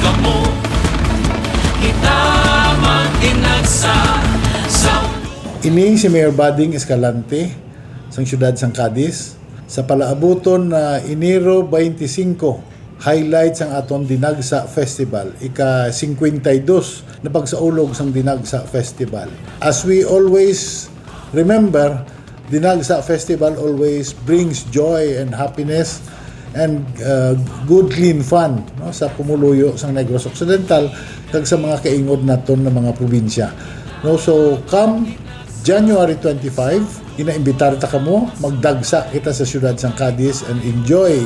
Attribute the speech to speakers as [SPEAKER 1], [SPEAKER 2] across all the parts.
[SPEAKER 1] kamo, kita magtinagsa sa
[SPEAKER 2] Ini si Mayor Bading Escalante sa siyudad sang Cadiz sa palaabuton na Enero 25 highlights ang aton Dinagsa Festival, ika-52 na pagsaulog sang Dinagsa Festival. As we always remember, Dinagsa Festival always brings joy and happiness and good clean fun, no, sa pumuluyo sang Negros Occidental kag sa mga kaingod naton na mga probinsya. No, so come January 25, inaimbitar ta kamo, magdagsa kita sa siyudad sang Cadiz and enjoy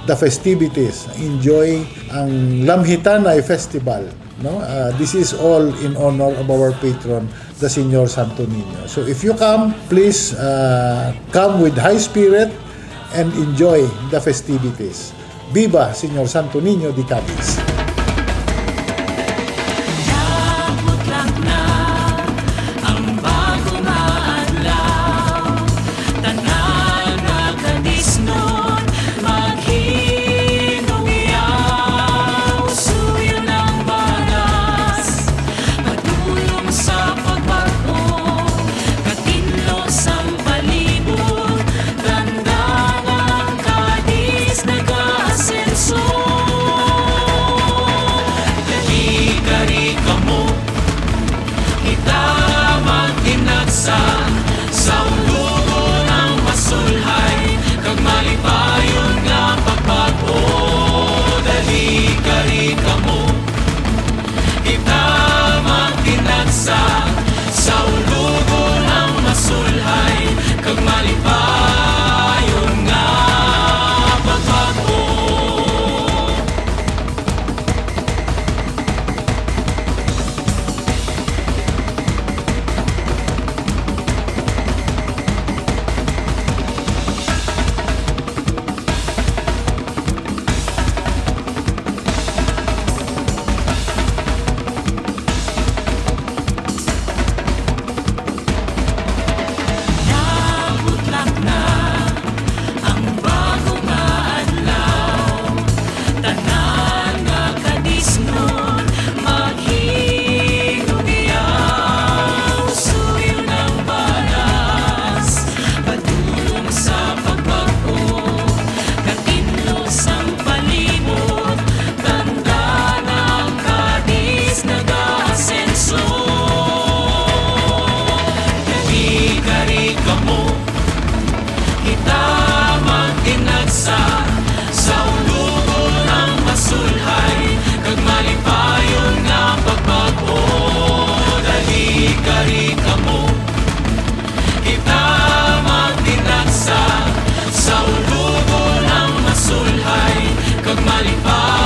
[SPEAKER 2] the festivities, enjoy ang Lamhitanay Festival. No? This is all in honor of our patron, the Señor Santo Niño. So if you come, please come with high spirit and enjoy the festivities. Viva Señor Santo Niño de Cadiz!
[SPEAKER 1] sa ulugo ng masulhay, kag malipayon nga pagbago, dali kari kamo, kita magtinagsa sa ulugo ng masulhay, kag malipayon nga pagbago. Sa ulugo ng masulhay, kag malipayon nga pagbago, dali kari kamo, kita magtinagsa sa ulugo ng masulhay, kag malipayon